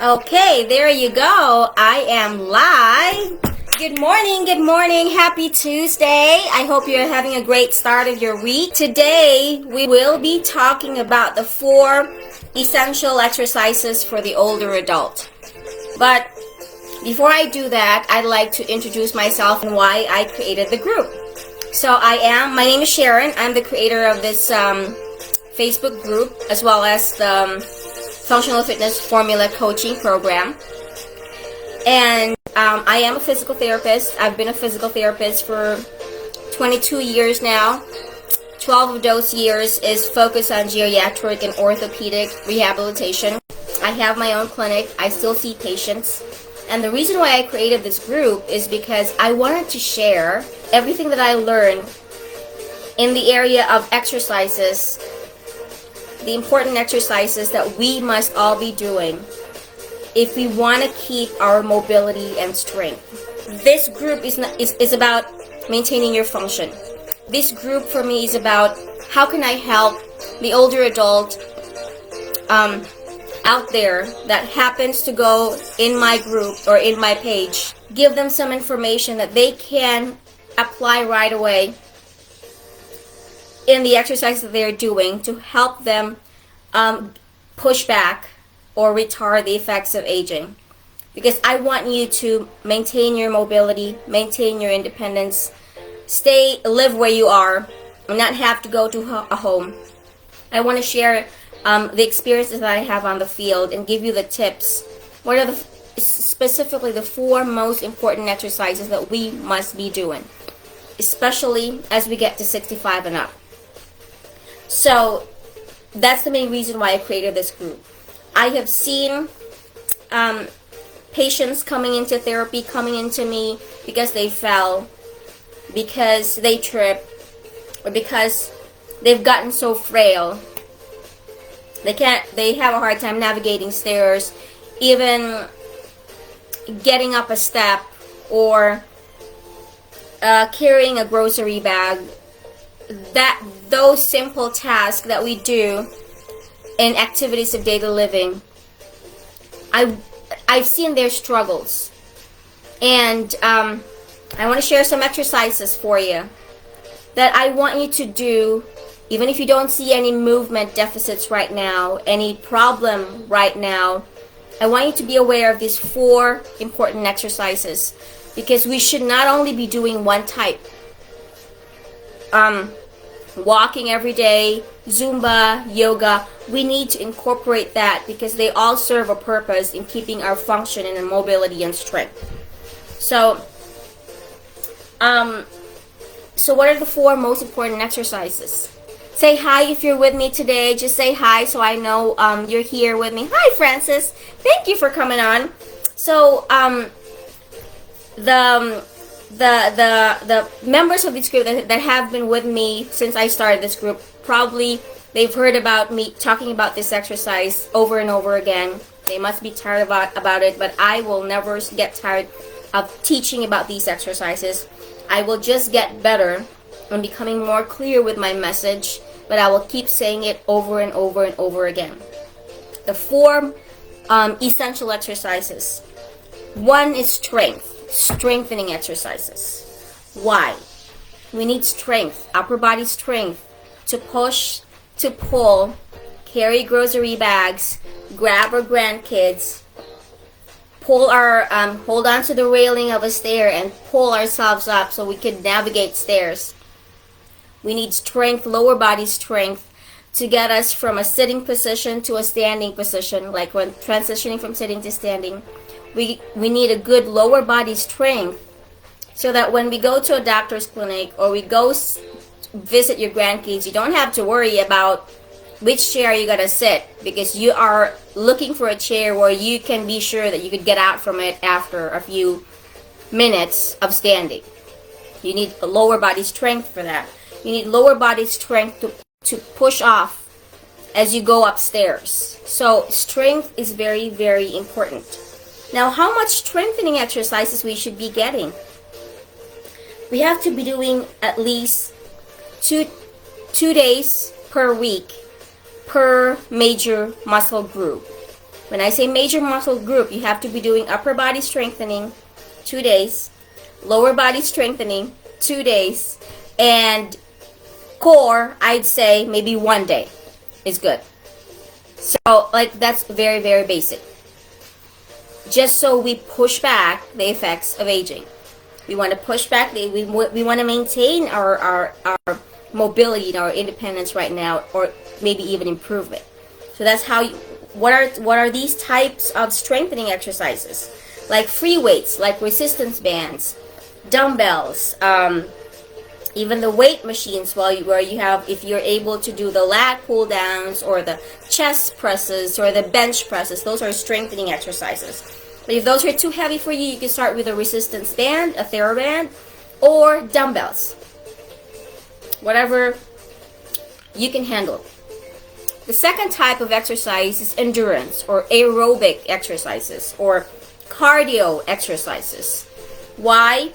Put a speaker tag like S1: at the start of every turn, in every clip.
S1: Okay, there you go. I am live. Good morning, happy Tuesday. I hope you're having a great start of your week. Today, we will be talking about the 4 essential exercises for the older adult. But before I do that, I'd like to introduce myself and why I created the group. So my name is Sharon. I'm the creator of this Facebook group as well as the Functional Fitness Formula Coaching Program. And I am a physical therapist. I've been a physical therapist for 22 years now. 12 of those years is focused on geriatric and orthopedic rehabilitation. I have my own clinic. I still see patients. And the reason why I created this group is because I wanted to share everything that I learned in the area of exercises, the important exercises that we must all be doing if we want to keep our mobility and strength. This group is about maintaining your function. This group for me is about how can I help the older adult out there that happens to go in my group or in my page, give them some information that they can apply right away in the exercises that they're doing to help them push back or retard the effects of aging. Because I want you to maintain your mobility, maintain your independence, live where you are, and not have to go to a home. I want to share the experiences that I have on the field and give you the tips. What are specifically the 4 most important exercises that we must be doing, especially as we get to 65 and up. So that's the main reason why I created this group. I have seen patients coming into therapy, coming into me because they fell, because they tripped, or because they've gotten so frail. They have a hard time navigating stairs, even getting up a step, or carrying a grocery bag. Those simple tasks that we do in activities of daily living, I've seen their struggles, and I want to share some exercises for you that I want you to do, even if you don't see any movement deficits right now, any problem right now. I want you to be aware of these 4 important exercises, because we should not only be doing one type. Walking every day, Zumba, yoga, we need to incorporate that because they all serve a purpose in keeping our function and mobility and strength. So what are the 4 most important exercises? Say hi if you're with me today. Just say hi so I know you're here with me. Hi, Francis. Thank you for coming on. So the members of this group that have been with me since I started this group, probably they've heard about me talking about this exercise over and over again. They must be tired about it, but I will never get tired of teaching about these exercises. I will just get better and becoming more clear with my message, but I will keep saying it over and over and over again. The 4 essential exercises. 1 is strengthening exercises. Why? We need strength, upper body strength, to push, to pull, carry grocery bags, grab our grandkids, hold on to the railing of a stair and pull ourselves up so we can navigate stairs. We need strength, lower body strength, to get us from a sitting position to a standing position, like when transitioning from sitting to standing. We need a good lower body strength so that when we go to a doctor's clinic or we go visit your grandkids, you don't have to worry about which chair you're going to sit, because you are looking for a chair where you can be sure that you could get out from it after a few minutes of standing. You need a lower body strength for that. You need lower body strength to push off as you go upstairs. So strength is very, very important. Now, how much strengthening exercises we should be getting? We have to be doing at least two days per week per major muscle group. When I say major muscle group, you have to be doing upper body strengthening 2 days, lower body strengthening 2 days, and core, I'd say maybe 1 day is good. So like that's very, very basic. Just so we push back the effects of aging. We want to push back, we want to maintain our mobility and our independence right now, or maybe even improve it. So that's how what are these types of strengthening exercises? Like free weights, like resistance bands, dumbbells, even the weight machines, where you have, if you're able to do the lat pull downs or the chest presses or the bench presses, those are strengthening exercises. But if those are too heavy for you, you can start with a resistance band, a TheraBand, or dumbbells. Whatever you can handle. The second type of exercise is endurance or aerobic exercises or cardio exercises. Why?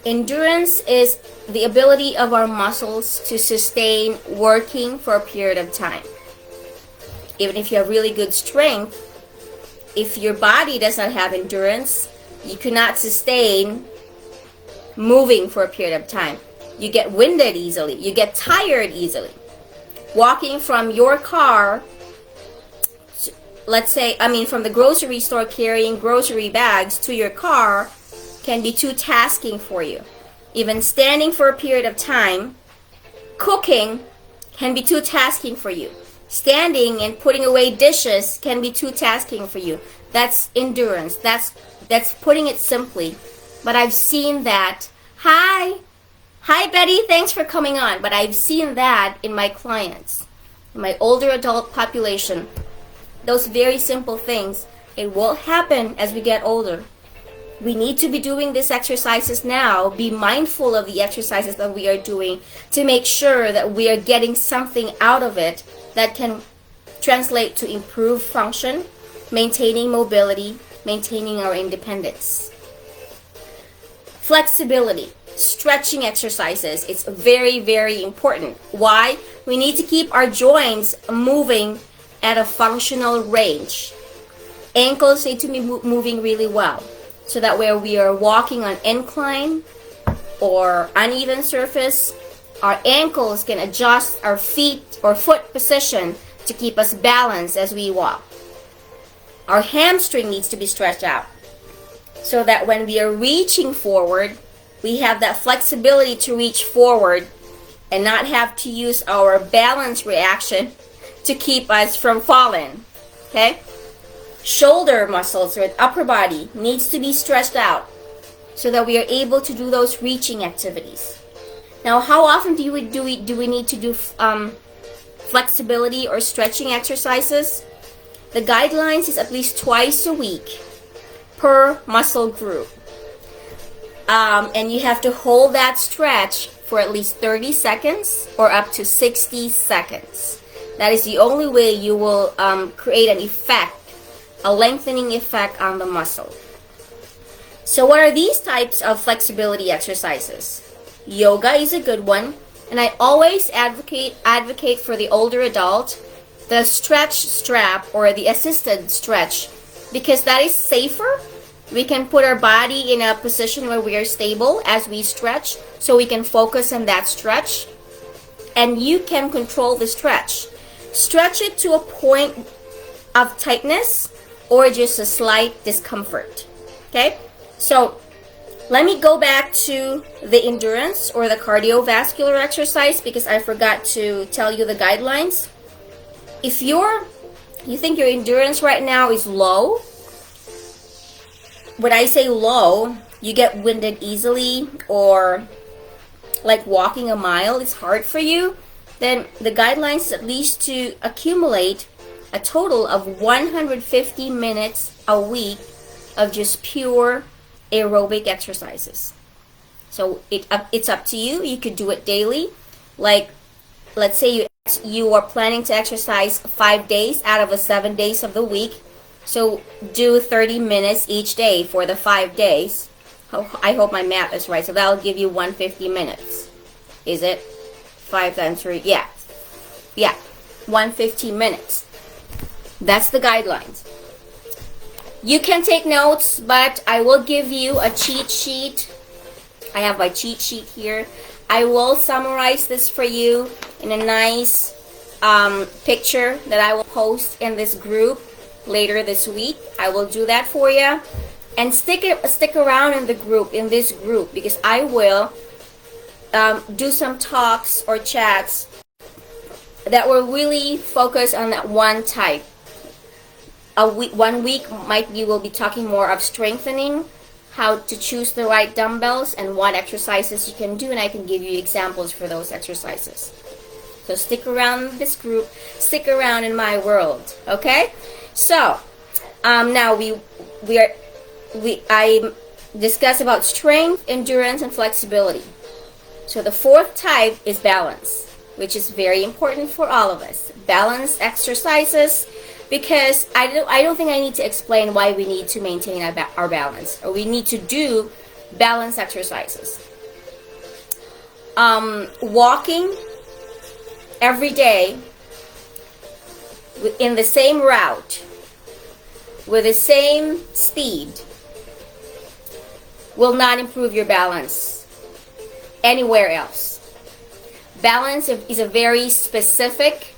S1: Endurance is the ability of our muscles to sustain working for a period of time. Even if you have really good strength, if your body does not have endurance, you cannot sustain moving for a period of time. You get winded easily. You get tired easily. Walking from your car, from the grocery store carrying grocery bags to your car can be too tasking for you. Even standing for a period of time, cooking can be too tasking for you. Standing and putting away dishes can be too tasking for you. That's endurance. That's putting it simply. But I've seen that. Hi Betty, thanks for coming on. But I've seen that in my clients, in my older adult population. Those very simple things, it will happen as we get older. We need to be doing these exercises now, be mindful of the exercises that we are doing to make sure that we are getting something out of it that can translate to improved function, maintaining mobility, maintaining our independence. Flexibility, stretching exercises, it's very, very important. Why? We need to keep our joints moving at a functional range. Ankles need to be moving really well, so that where we are walking on incline or uneven surface, our ankles can adjust our feet or foot position to keep us balanced as we walk. Our hamstring needs to be stretched out so that when we are reaching forward, we have that flexibility to reach forward and not have to use our balance reaction to keep us from falling. Okay? Shoulder muscles or upper body needs to be stretched out so that we are able to do those reaching activities. Now, how often do we need to do flexibility or stretching exercises? The guidelines is at least twice a week per muscle group. And you have to hold that stretch for at least 30 seconds or up to 60 seconds. That is the only way you will create an effect, a lengthening effect on the muscle. So what are these types of flexibility exercises? Yoga is a good one, and I always advocate for the older adult the stretch strap or the assisted stretch, because that is safer. We can put our body in a position where we are stable as we stretch, so we can focus on that stretch, and you can control the stretch. Stretch it to a point of tightness or just a slight discomfort. Okay? So let me go back to the endurance or the cardiovascular exercise, because I forgot to tell you the guidelines. If you think your endurance right now is low, when I say low, you get winded easily, or like walking a mile is hard for you, then the guidelines is at least to accumulate a total of 150 minutes a week of just pure aerobic exercises. So it's up to you. You could do it daily. Like, let's say you are planning to exercise 5 days out of the 7 days of the week. So do 30 minutes each day for the 5 days. I hope my math is right. So that'll give you 150 minutes. Is it? 5 times 3. Yeah. 150 minutes. That's the guidelines. You can take notes, but I will give you a cheat sheet. I have my cheat sheet here. I will summarize this for you in a nice picture that I will post in this group later this week. I will do that for you. And stick around in this group, because I will do some talks or chats that will really focus on that one type. 1 week we'll be talking more of strengthening, how to choose the right dumbbells, and what exercises you can do, and I can give you examples for those exercises. So stick around this group, stick around in my world, okay? So now I discussed about strength, endurance, and flexibility. So the fourth type is balance, which is very important for all of us. Balance exercises, because I don't think I need to explain why we need to maintain our balance, or we need to do balance exercises. Walking every day in the same route with the same speed will not improve your balance anywhere else. Balance is a very specific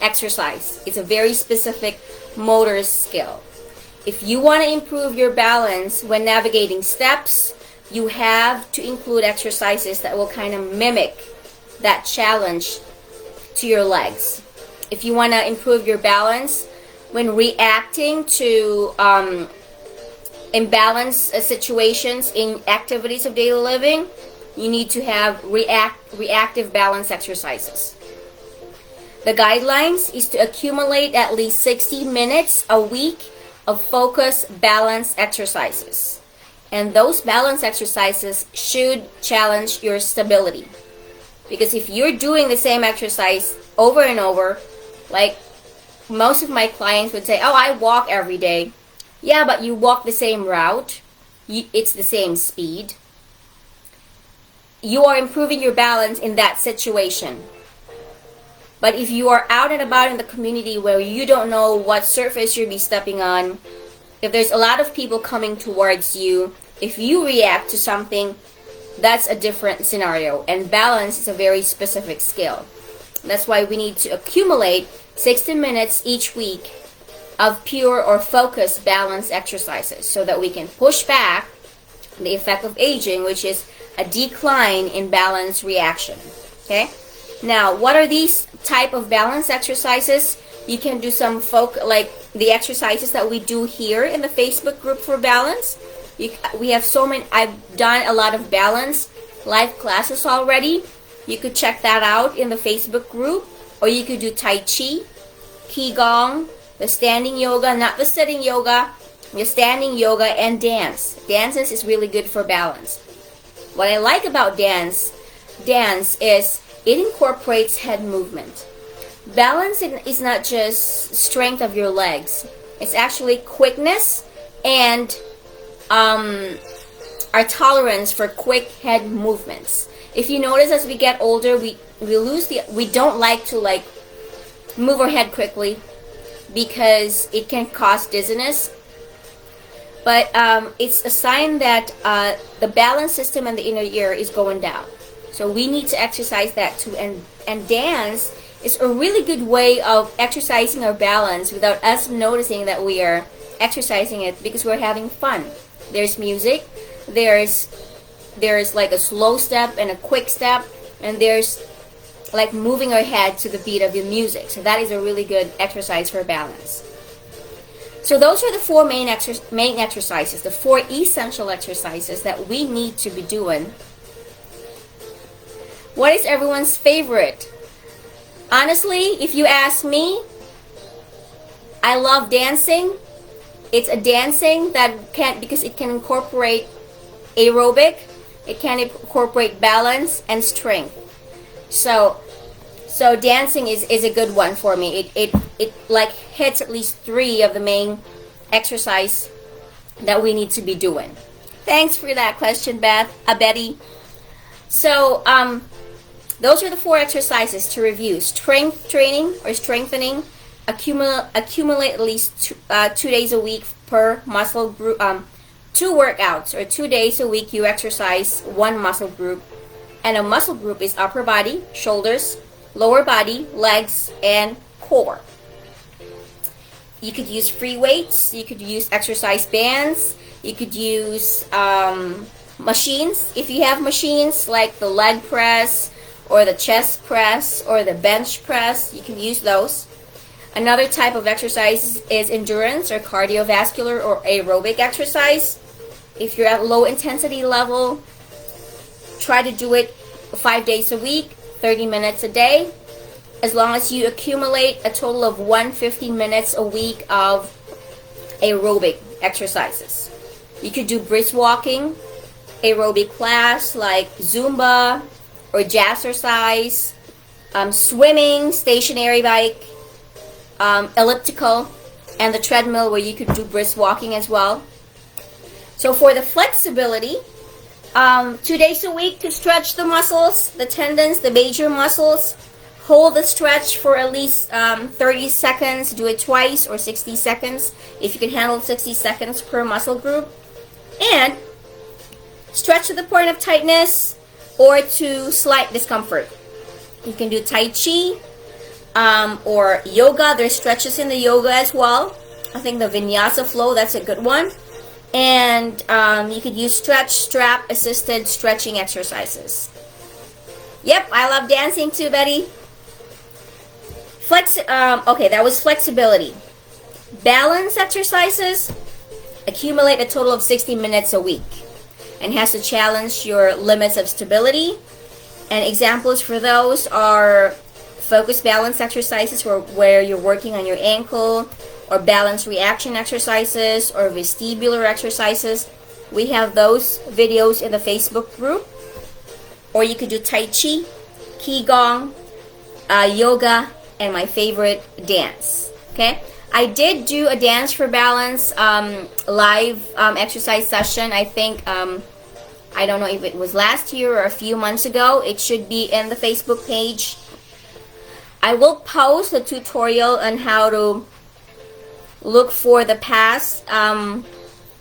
S1: exercise. It's a very specific motor skill. If you want to improve your balance when navigating steps, you have to include exercises that will kind of mimic that challenge to your legs. If you want to improve your balance when reacting to imbalanced situations in activities of daily living, you need to have reactive balance exercises. The guidelines is to accumulate at least 60 minutes a week of focused balance exercises. And those balance exercises should challenge your stability. Because if you're doing the same exercise over and over, like most of my clients would say, oh, I walk every day. Yeah, but you walk the same route. It's the same speed. You are improving your balance in that situation. But if you are out and about in the community where you don't know what surface you'll be stepping on, if there's a lot of people coming towards you, if you react to something, that's a different scenario. And balance is a very specific skill. That's why we need to accumulate 60 minutes each week of pure or focused balance exercises so that we can push back the effect of aging, which is a decline in balance reaction. Okay? Now, what are these type of balance exercises? You can do some like the exercises that we do here in the Facebook group for balance. We have so many. I've done a lot of balance live classes already. You could check that out in the Facebook group, or you could do Tai Chi, Qigong, the standing yoga, not the sitting yoga, the standing yoga, and dance. Dances is really good for balance. What I like about dance is it incorporates head movement. Balance is not just strength of your legs. It's actually quickness and our tolerance for quick head movements. If you notice, as we get older, we don't like to move our head quickly because it can cause dizziness. But it's a sign that the balance system in the inner ear is going down. So we need to exercise that too. And dance is a really good way of exercising our balance without us noticing that we are exercising it, because we're having fun. There's music, there's like a slow step and a quick step, and there's like moving our head to the beat of the music. So that is a really good exercise for balance. So those are the four main exercises, the four essential exercises that we need to be doing. What is everyone's favorite? Honestly, if you ask me, I love dancing. It's a dancing that because it can incorporate aerobic, it can incorporate balance and strength. So dancing is a good one for me. It like hits at least 3 of the main exercise that we need to be doing. Thanks for that question, Betty. So those are the 4 exercises to review: strength training or strengthening, accumulate at least 2 days a week per muscle group. 2 workouts, or 2 days a week you exercise one muscle group. And a muscle group is upper body, shoulders, lower body, legs, and core. You could use free weights, you could use exercise bands, you could use machines. If you have machines like the leg press or the chest press or the bench press, you can use those. Another type of exercise is endurance or cardiovascular or aerobic exercise. If you're at low intensity level, try to do it 5 days a week, 30 minutes a day, as long as you accumulate a total of 150 minutes a week of aerobic exercises. You could do brisk walking, aerobic class like Zumba or jazzercise, swimming, stationary bike, elliptical, and the treadmill where you could do brisk walking as well. So for the flexibility, 2 days a week to stretch the muscles, the tendons, the major muscles. Hold the stretch for at least 30 seconds. Do it twice, or 60 seconds if you can handle 60 seconds per muscle group. And stretch to the point of tightness or to slight discomfort. You can do Tai Chi or yoga. There's stretches in the yoga as well. I think the Vinyasa flow, that's a good one. And you could use stretch, strap, assisted stretching exercises. Yep, I love dancing too, Betty. Okay, that was flexibility. Balance exercises accumulate a total of 60 minutes a week and has to challenge your limits of stability. And examples for those are focus balance exercises where you're working on your ankle, or balance reaction exercises, or vestibular exercises. We have those videos in the Facebook group. Or you could do Tai Chi, Qigong, yoga, and my favorite, dance. Okay, I did do a Dance for Balance live exercise session. I think I don't know if it was last year or a few months ago. It should be in the Facebook page. I will post a tutorial on how to look for the past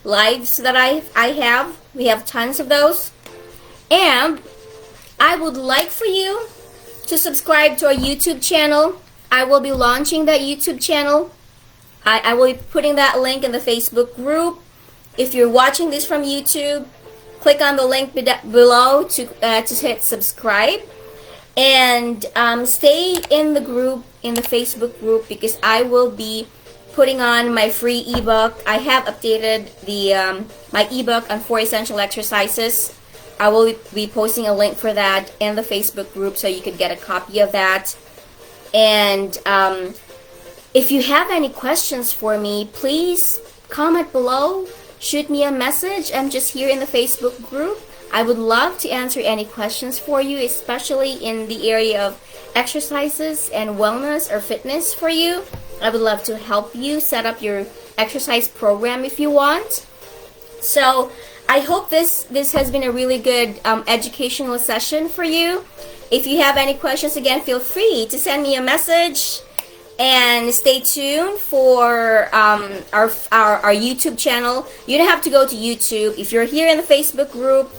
S1: lives that I have. We have tons of those. And I would like for you to subscribe to our YouTube channel. I will be launching that YouTube channel. I will be putting that link in the Facebook group. If you're watching this from YouTube, click on the link below to hit subscribe. And stay in the group, in the Facebook group, because I will be putting on my free ebook. I have updated the my ebook on 4 essential exercises. I will be posting a link for that in the Facebook group so you could get a copy of that. And if you have any questions for me, please comment below, shoot me a message. I'm just here in the Facebook group. I would love to answer any questions for you, especially in the area of exercises and wellness or fitness for you. I would love to help you set up your exercise program if you want. So I hope this has been a really good educational session for you. If you have any questions, again, feel free to send me a message. And stay tuned for our YouTube channel. You don't have to go to YouTube. If you're here in the Facebook group,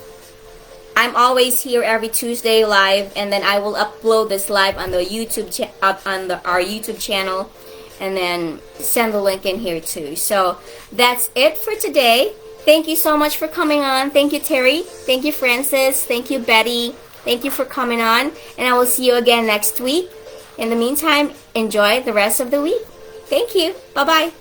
S1: I'm always here every Tuesday live, and then I will upload this live on the YouTube our YouTube channel, and then send the link in here too. So that's it for today. Thank you so much for coming on. Thank you, Terry. Thank you, Francis. Thank you, Betty. Thank you for coming on, and I will see you again next week. In the meantime, enjoy the rest of the week. Thank you. Bye-bye.